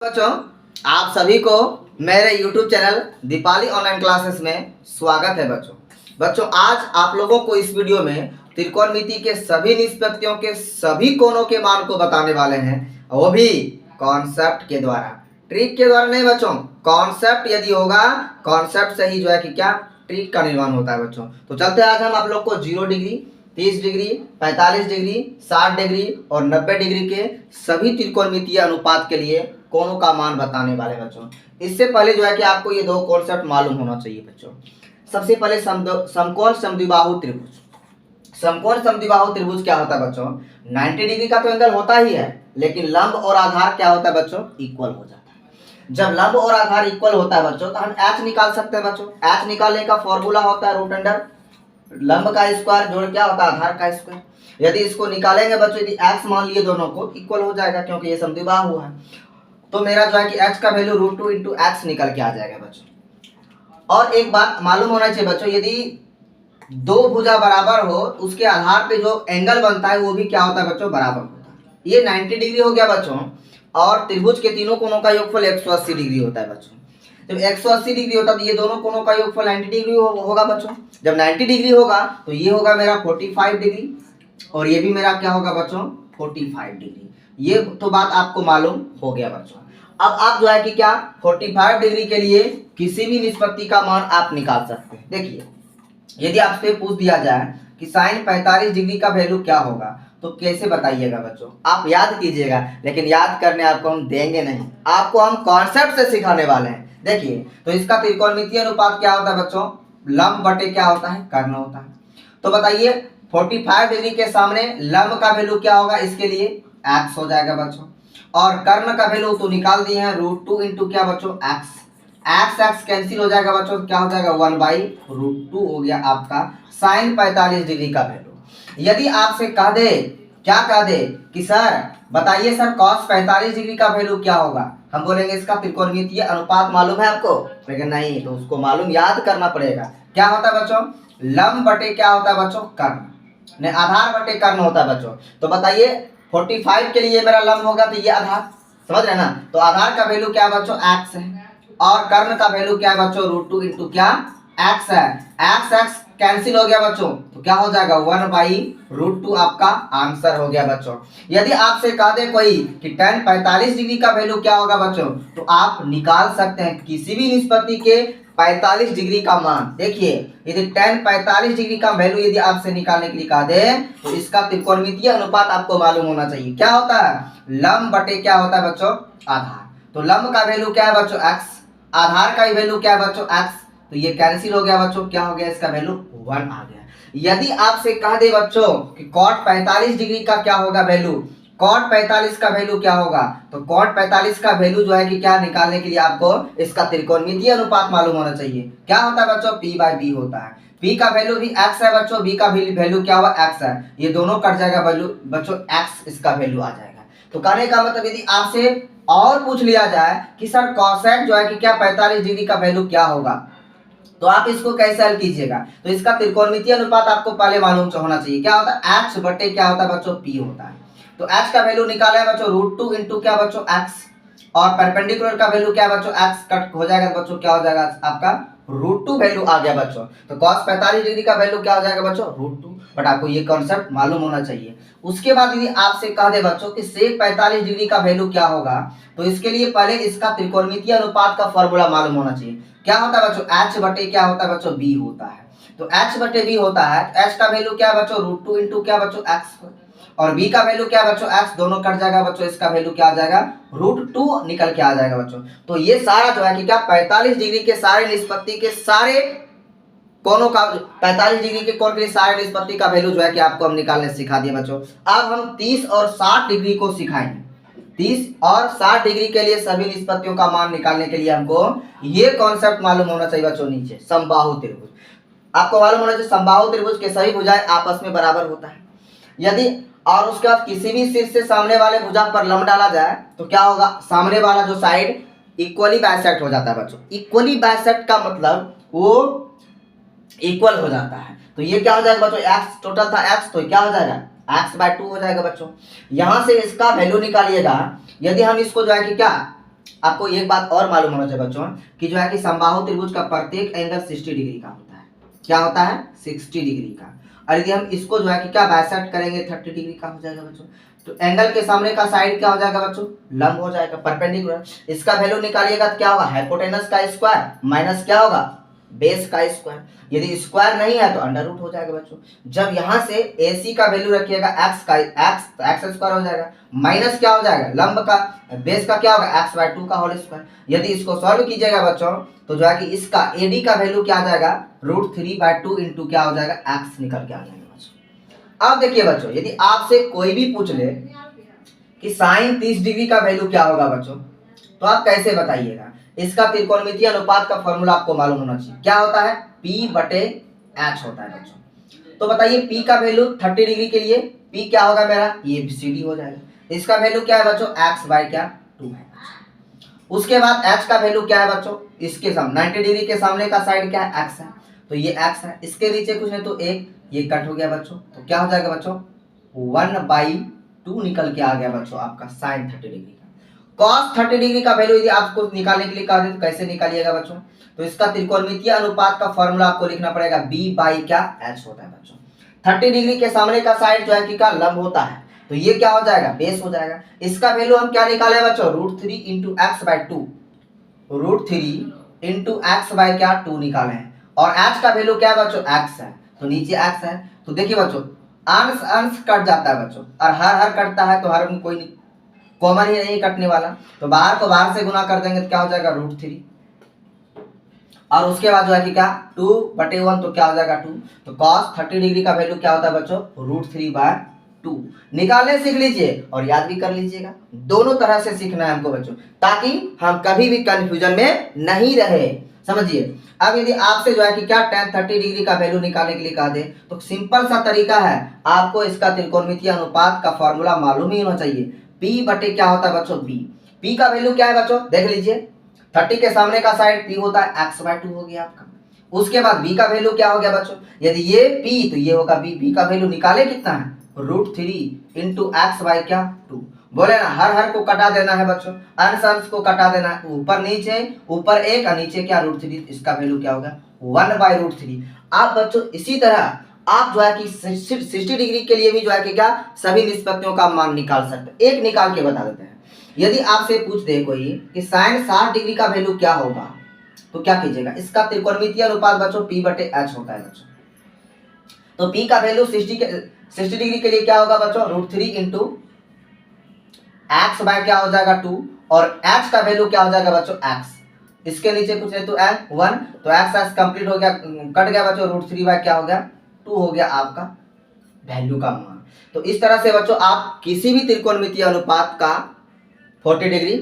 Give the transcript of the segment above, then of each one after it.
बच्चों, आप सभी को मेरे YouTube channel Deepali online classes में स्वागत है। बच्चों आज आप लोगों को इस वीडियो में त्रिकोणमिति के सभी निष्पत्तियों के सभी कोणों के मान को बताने वाले हैं, वो भी कॉन्सेप्ट के द्वारा, ट्रिक के द्वारा नहीं बच्चों। कॉन्सेप्ट यदि होगा, कॉन्सेप्ट से ही जो है कि क्या ट्रिक का निर्माण होता है बच्चों। तो चलते आज हम आप लोग को 0 डिग्री, 30 डिग्री, 45 डिग्री, 60 डिग्री और 90 डिग्री के सभी त्रिकोणमितीय अनुपात के लिए कोणों का मान बताने वाले बच्चों। इससे पहले जो है कि आपको ये दो कॉन्सेप्ट मालूम होना चाहिए बच्चों। सबसे पहले समकोण समद्विबाहु त्रिभुज। समकोण समद्विबाहु त्रिभुज क्या होता है बच्चों? 90 डिग्री का तो एंगल होता ही है, लेकिन लंब और आधार क्या होता है बच्चों? इक्वल हो जाता है। जब लंब और आधार इक्वल होता है बच्चों तो हम h निकाल सकते हैं बच्चों। h निकालने का फॉर्मूला होता है रूट अंडर लंब का स्क्वायर जोड़ क्या होता है आधार का स्क्वायर। यदि इसको निकालेंगे बच्चों, यदि x मान लिए दोनों को इक्वल हो जाएगा, क्योंकि ये समद्विबाहु है। तो मेरा जो है कि x का वैल्यू √2 इंटू एक्स निकल के आ जाएगा बच्चों। और एक बात मालूम होना चाहिए बच्चों, यदि दो भुजा बराबर हो उसके आधार पे जो एंगल बनता है वो भी क्या होता है बच्चों? बराबर होता है। ये 90 डिग्री हो गया बच्चों, और त्रिभुज के तीनों कोणों का योगफल 180 डिग्री होता है बच्चों। जब 180 डिग्री होता है तो ये दोनों कोणों का योगफल 90 डिग्री होगा बच्चों। जब 90 डिग्री होगा तो ये होगा मेरा 45 डिग्री, और ये भी मेरा क्या होगा बच्चों? 45 डिग्री। ये तो बात आपको मालूम हो गया बच्चों। अब आप जो है कि क्या 45 डिग्री के लिए किसी भी निष्पत्ति का मान आप निकाल सकते हैं। देखिए, यदि आपसे पूछ दिया जाए कि साइन 45 डिग्री का वैल्यू क्या होगा, तो कैसे बताइएगा बच्चों? आप याद कीजिएगा, लेकिन याद करने आपको हम देंगे नहीं, आपको हम कॉन्सेप्ट से सिखाने वाले हैं। देखिए, तो इसका त्रिकोणमितीय अनुपात क्या होता है बच्चों? लंब बटे क्या होता है? कर्ण होता है। तो बताइए 45 डिग्री के सामने लंब का वैल्यू क्या होगा? इसके लिए x हो जाएगा बच्चों, और कर्ण का वैल्यू तो निकाल दिए हैं √2 इंटू क्या बच्चों? x कैंसिल हो जाएगा बच्चों, क्या हो जाएगा? 1/√2 हो गया आपका साइन 45 डिग्री का वैल्यू। यदि आपसे कह दे, क्या कह दे कि सर बताइए सर cos 45 डिग्री का वैल्यू क्या होगा, हम बोलेंगे इसका त्रिकोणमितीय अनुपात मालूम है आपको? लेकिन नहीं, तो उसको मालूम याद करना पड़ेगा। क्या होता है बच्चों? लंब बटे क्या होता है बच्चों? कर्ण, ने आधार बटे कर्ण होता है बच्चों। तो बताइए 45 के लिए मेरा लंब होगा तो ये आधार, समझ रहे ना? तो आधार का वैल्यू क्या है बच्चों? x है, और कर्ण का वैल्यू क्या है बच्चों? √2 इंटू क्या? x है। x कैंसिल हो गया बच्चों, तो क्या हो जाएगा? 1/√2 आपका आंसर हो गया बच्चों। यदि आपसे कह दे कोई कि tan 45 डिग्री का वैल्यू क्या होगा बच्चों, तो आप निकाल सकते हैं किसी भी निष्पत्ति के 45 डिग्री का मान। देखिए, यदि tan 45 डिग्री का वैल्यू यदि आपसे निकालने के लिए कहा दे, तो इसका त्रिकोणमितीय अनुपात आपको मालूम होना चाहिए। क्या होता है? लंब बटे क्या होता है बच्चों? आधार। तो लंब का वैल्यू क्या है बच्चों? x, आधार का वैल्यू क्या है बच्चों? x। तो ये कैंसिल हो गया बच्चों, क्या हो गया? इसका वैल्यू 1 आ गया। यदि आपसे कह दे बच्चों कि cot 45 डिग्री का क्या होगा वैल्यू, cot 45 का वैल्यू क्या होगा, तो cot 45 का वैल्यू जो है कि क्या निकालने के लिए आपको इसका त्रिकोणमितीय अनुपात मालूम होना चाहिए। क्या होता है बच्चों? p/b होता है। p का वैल्यू भी x है बच्चों, b का वैल्यू क्या हुआ? x है। ये दोनों कट जाएगा वैल्यू बच्चों, x इसका वैल्यू आ जाएगा। तो कहने का मतलब यदि आपसे और पूछ लिया जाए कि सर cosec जो है कि क्या 45 डिग्री का वैल्यू क्या होगा, तो आप इसको कैसे हल कीजिएगा? तो इसका त्रिकोणमितीय अनुपात आपको पहले मालूम होना चाहिए। क्या होता है? h बटे क्या होता है बच्चों? p होता है। तो h का वैल्यू निकाला है बच्चों √2 इंटू क्या बच्चों? x, और परपेंडिकुलर का वैल्यू क्या है बच्चों? x कट हो जाएगा बच्चों, क्या हो जाएगा आपका? √2 वैल्यू आ गया बच्चों। तो cos 45 डिग्री का वैल्यू क्या हो जाएगा बच्चों? √2। बट आपको ये कॉन्सेप्ट मालूम होना चाहिए। उसके बाद यदि आपसे कह दे बच्चों कि sec 45 डिग्री का वैल्यू क्या होगा, तो इसके लिए पहले इसका त्रिकोणमितीय अनुपात का फॉर्मूला मालूम होना चाहिए। क्या होता है बच्चों? h बटे क्या होता है बच्चों? b होता है। तो h बटे b होता है, h का वैल्यू क्या है बच्चों? √2 इंटू क्या बच्चों? x, और b का वैल्यू क्या है बच्चों? x, दोनों कट जाएगा बच्चों, इसका वैल्यू क्या आ जाएगा? √2 निकल के आ जाएगा बच्चों। तो ये सारा जो है कि क्या 45 डिग्री के सारे निष्पत्ति के सारे कोणों का, 45 डिग्री के कोण के सारे निष्पत्ति का वैल्यू जो है कि आपको हम निकालने सिखा दिए बच्चों। अब हम 30 और 60 डिग्री को सिखाएंगे। 30 और 60 डिग्री के लिए सभी निष्पत्तियों का मान निकालने के लिए हमको ये कॉन्सेप्ट मालूम होना चाहिए बच्चों। नीचे समबाहु त्रिभुज आपको मालूम होना चाहिए। समबाहु त्रिभुज के सभी भुजाएं आपस में बराबर होता है। यदि और उसके बाद किसी भी शीर्ष से सामने वाले भुजा पर लंब डाला जाए तो क्या होगा? सामने वाला जो साइड इक्वली बाइसेक्ट हो जाता है बच्चों। इक्वली बाइसेक्ट का मतलब वो इक्वल हो जाता है। तो ये क्या हो जाएगा बच्चों? x टोटल था x, तो क्या हो जाएगा? x/2 हो जाएगा बच्चों। यहां से इसका वैल्यू निकालिएगा। यदि हम इसको जो है कि क्या आपको एक बात और मालूम होना चाहिए बच्चों कि जो है कि समबाहु त्रिभुज का प्रत्येक एंगल 60 डिग्री का होता है। क्या होता है? 60 डिग्री का। और यदि हम इसको जो है कि क्या बाइसेक्ट करेंगे 30 डिग्री का हो जाएगा बच्चों। तो एंगल के सामने का साइड क्या हो जाएगा बच्चों? लंब हो जाएगा, परपेंडिकुलर। इसका वैल्यू निकालिएगा तो क्या होगा? हाइपोटेनस का स्क्वायर माइनस क्या होगा? बेस का स्क्वायर। यदि स्क्वायर नहीं है तो अंडर रूट हो जाएगा बच्चों। जब यहां से AC का वैल्यू रखिएगा x का x स्क्वायर हो जाएगा, माइनस क्या हो जाएगा? लंब का बेस का क्या होगा? x/2 का होल स्क्वायर। यदि इसको सॉल्व कीजिएगा बच्चों तो जो है कि इसका AD का वैल्यू क्या आ जाएगा? √3/2 इंटू क्या हो जाएगा? x निकल के आ जाएगा बच्चों। अब देखिए बच्चों, यदि आपसे कोई भी पूछ ले कि साइन 30 डिग्री का वैल्यू क्या होगा बच्चों, तो आप कैसे बताइएगा? इसका त्रिकोणमितीय अनुपात का फॉर्मूला आपको मालूम होना चाहिए। क्या होता है? P/H होता है बच्चों। तो बताइए P का वैल्यू 30 डिग्री के लिए P क्या होगा मेरा? ये CD हो जाएगा। इसका वैल्यू क्या है बच्चों? x/2 है। उसके बाद H का वैल्यू क्या है बच्चों? इसके सामने 90 डिग्री के सामने का साइड क्या है? x है, तो ये x है। इसके नीचे कुछ नहीं तो एक, ये कट हो गया बच्चों। तो क्या हो जाएगा बच्चों? 1/2 निकल के आ गया बच्चों आपका साइन 30 डिग्री का। कॉस 30 डिग्री का वैल्यू यदि आपको निकालने के लिए कहा जाए तो कैसे निकालिएगा बच्चों? तो इसका त्रिकोणमितीय अनुपात का फॉर्मूला आपको लिखना पड़ेगा B/H होता है बच्चों। 30 डिग्री के सामने का साइड जो है कि का लंब होता है, तो ये क्या हो जाएगा? बेस हो जाएगा। इसका वैल्यू हम क्या निकाले बच्चों? √3 इंटू x/2, √3 इंटू x/2 निकाले हैं। और h का वैल्यू क्या है बच्चों? x है, तो नीचे x है। तो देखिए बच्चों, अंश अंश कट जाता है बच्चों, और हर हर कटता है, तो हर में कोई कॉमन ही नहीं कटने वाला। तो बाहर को बाहर से गुना कर देंगे तो क्या हो जाएगा? √3। और उसके बाद जो है कि क्या 2/1, तो क्या हो जाएगा 2। तो cos 30 डिग्री का वैल्यू क्या होता है बच्चों? √3/2। निकालने सीख लीजिए और याद भी कर लीजिएगा। दोनों तरह से सीखना है हमको बच्चों, ताकि हम कभी भी कंफ्यूजन में नहीं रहे। समझिए, अब यदि आपसे जो है कि क्या tan 30 डिग्री का वैल्यू निकालने के लिए कहा दे, तो सिंपल सा तरीका है, आपको इसका त्रिकोणमितीय अनुपात का फॉर्मूला मालूम ही होना चाहिए। P बटे क्या होता है बच्चों? B। P का वैल्यू क्या है बच्चों? देख लीजिए, 30 के सामने का साइड P होता है, x/2 हो गया आपका। उसके बाद B का वैल्यू क्या हो गया बच्चों? यदि ये P तो ये होगा B। B का वैल्यू निकाले कितना है? √3 इंटू x/2। बोले ना, हर हर को कटा देना है बच्चों, अंश अंश को कटा देना है, ऊपर नीचे, ऊपर एक और नीचे क्या? √3। इसका वैल्यू क्या होगा? 1/√3। आप बच्चों इसी तरह आप जो है कि 60 डिग्री के लिए भी जो है कि क्या सभी निष्पत्तियों का मान निकाल सकते हैं। एक निकाल के बता देते हैं। यदि आपसे पूछ दे कोई कि साइन 60 डिग्री का वैल्यू क्या होगा, तो क्या कीजिएगा? इसका त्रिकोणमितीय अनुपात बच्चों P/H होता है बच्चों। तो P का वैल्यू 60 डिग्री के लिए क्या होगा बच्चों? √3 इंटू x बाय क्या हो जाएगा 2, और h का वैल्यू क्या हो जाएगा बच्चों? x। इसके नीचे कुछ नहीं तो 1, तो x कंप्लीट हो गया, कट गया बच्चों। √3 बाय क्या हो गया? 2 हो गया आपका वैल्यू का मान। तो इस तरह से बच्चों आप किसी भी त्रिकोणमितीय अनुपात का 40 डिग्री,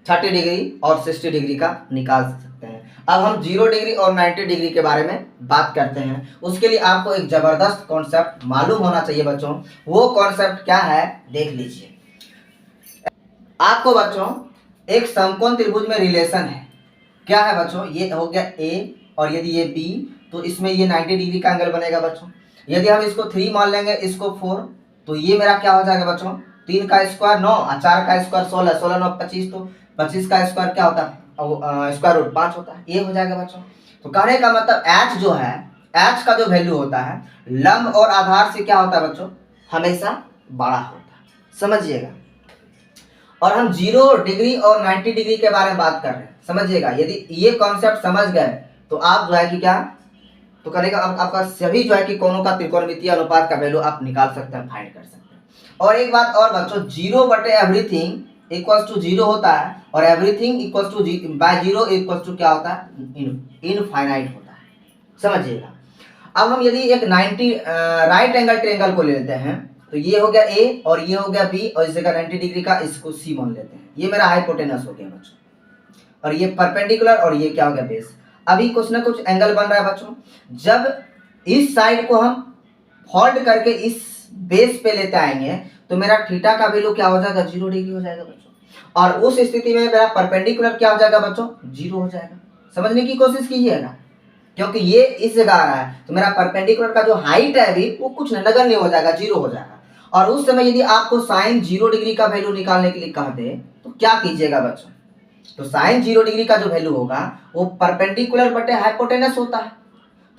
30 डिग्री और 60 डिग्री का निकाल सकते हैं। अब हम 0 डिग्री और 90 डिग्री के बारे में बात करते हैं। उसके लिए आपको एक जबरदस्त कॉन्सेप्ट मालूम होना चाहिए बच्चों। वो कॉन्सेप्ट क्या है, देख लीजिए। आपको बच्चों एक समकोण त्रिभुज में रिलेशन है। क्या है बच्चों? ये हो गया A, और यदि ये B, तो इसमें ये 90 डिग्री का एंगल बनेगा बच्चों। यदि हम इसको 3 मान लेंगे, इसको 4, तो ये मेरा क्या हो जाएगा बच्चों? 3 का स्क्वायर 9 और 4 का स्क्वायर 16, 16 9 25, तो 25 का स्क्वायर क्या होता है? स्क्वायर रूट 5 होता है। ये हो जाएगा बच्चों। तो कहने का मतलब H जो है, H का जो वैल्यू होता है लंब और आधार से क्या होता है बच्चों? हमेशा बड़ा होता है। समझिएगा। और हम 0 डिग्री और 90 डिग्री के बारे में बात कर रहे हैं। समझिएगा, यदि ये कॉन्सेप्ट समझ गए तो आप जो है कि क्या, तो करेगा आपका सभी जो है कि कोणों का त्रिकोणमितीय अनुपात का वैल्यू आप निकाल सकते हैं, फाइंड कर सकते हैं। और एक बात और बच्चों, 0 बटे एवरीथिंग इक्वल्स टू 0 होता है, और everything equals to by 0 equals to क्या होता है? इनफाइनाइट होता है। समझिएगा। अब हम यदि एक 90 राइट एंगल ट्रायंगल को ले लेते हैं, तो ये हो गया A और ये हो गया B, और इस जगह 90 डिग्री का इसको C मान लेते हैं। ये मेरा हाइपोटेनस हो गया बच्चों, और ये परपेंडिकुलर, और ये क्या हो गया? बेस। अभी कुछ ना कुछ एंगल बन रहा है बच्चों। जब इस साइड को हम फोल्ड करके इस बेस पे लेते आएंगे, तो मेरा थीटा का वैल्यू क्या हो जाएगा? 0 डिग्री हो जाएगा बच्चों। और उस स्थिति में मेरा परपेंडिकुलर क्या हो जाएगा बच्चों? 0 हो जाएगा। समझने की कोशिश कीजिएगा, क्योंकि ये इस जगह आ रहा है, तो मेरा परपेंडिकुलर का जो हाइट है अभी वो कुछ नगण्य हो जाएगा, 0 हो जाएगा। और उस समय यदि आपको साइन 0 डिग्री का वैल्यू निकालने के लिए कह दे, तो क्या कीजिएगा बच्चों? तो साइन 0 डिग्री का जो वैल्यू होगा वो परपेंडिकुलर बटे हाइपोटेनस होता है।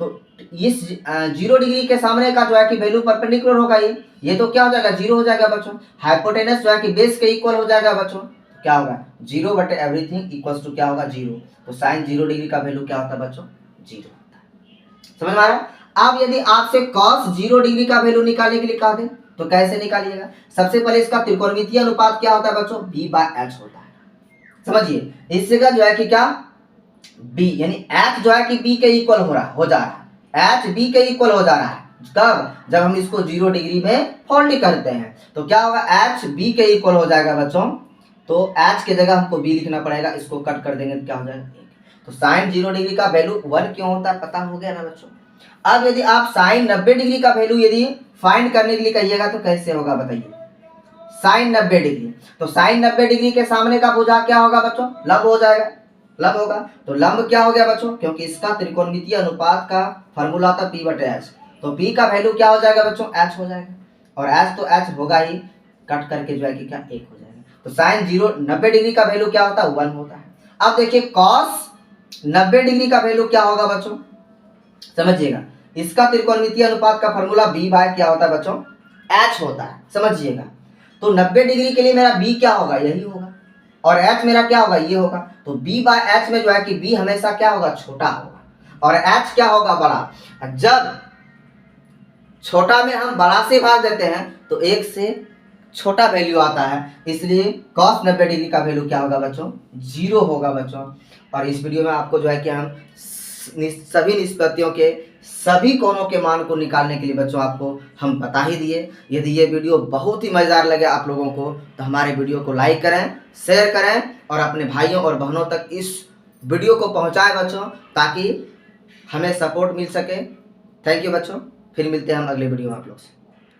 तो इस 0 डिग्री के सामने का जो है कि वैल्यू परपेंडिकुलर होगा, ये तो क्या हो जाएगा 0 हो जाएगा बच्चों। हाइपोटेनस जो है कि बेस के इक्वल हो जाएगा बच्चों, क्या होगा 0 बटे एवरीथिंग इक्वल्स टू क्या होगा 0। तो साइन 0 डिग्री का वैल्यू क्या होता है बच्चों 0 होता है। समझ में आ रहा है। अब यदि आपसे cos 0 डिग्री का वैल्यू निकालने के लिए कहा दे तो कैसे निकालिएगा। सबसे पहले इसका त्रिकोणमितीय अनुपात क्या होता है बच्चों b/h होता है। समझिए इस जगह जो है कि क्या b यानी h जो है कि b के इक्वल हो जा रहा है, h b के इक्वल हो जा रहा है। कब, जब हम इसको 0 डिग्री में फोल्ड करते हैं तो क्या होगा h b के इक्वल हो जाएगा बच्चों। तो h के जगह हमको b लिखना पड़ेगा, इसको कट कर देंगे तो क्या हो जाएगा 1। तो साइन 0 डिग्री का वैल्यू 1 क्यों होता है पता हो गया ना बच्चों। अब यदि आप साइन 90 डिग्री का वैल्यू यदि फाइंड करने के लिए कहिएगा तो कैसे होगा बताइए। साइन 90 डिग्री, तो साइन 90 डिग्री के सामने का भुजा क्या होगा बच्चों लंब हो जाएगा, लंब होगा। तो लंब क्या हो गया बच्चों, क्योंकि इसका त्रिकोणमितीय अनुपात का फॉर्मूला था p/h, तो p का वैल्यू क्या हो जाएगा बच्चों h हो जाएगा, और h तो h होगा ही, कट करके जो है कि क्या 1 हो जाएगा। तो साइन 90 डिग्री का वैल्यू क्या होता है 1 होता है। अब देखिए cos 90 डिग्री का वैल्यू क्या होगा बच्चों, समझिएगा इसका त्रिकोणमितीय अनुपात का फॉर्मूला b/ क्या होता है बच्चों h होता है, समझिएगा। तो 90 डिग्री के लिए मेरा b क्या होगा यही होगा, और h मेरा क्या होगा ये होगा। तो b/h में जो है कि b हमेशा क्या होगा छोटा होगा, और h क्या होगा बड़ा। जब छोटा में हम बड़ा से भाग देते हैं तो 1 से छोटा वैल्यू आता है, इसलिए cos 90 डिग्री का वैल्यू क्या होगा बच्चों 0 होगा बच्चों। और इस वीडियो में आपको जो है कि हम सभी निष्पत्तियों के सभी कोणों के मान को निकालने के लिए बच्चों आपको हम बता ही दिए। यदि ये वीडियो बहुत ही मज़ेदार लगे आप लोगों को तो हमारे वीडियो को लाइक करें, शेयर करें और अपने भाइयों और बहनों तक इस वीडियो को पहुंचाएं बच्चों, ताकि हमें सपोर्ट मिल सके। थैंक यू बच्चों, फिर मिलते हैं हम अगले वीडियो में आप लोग से।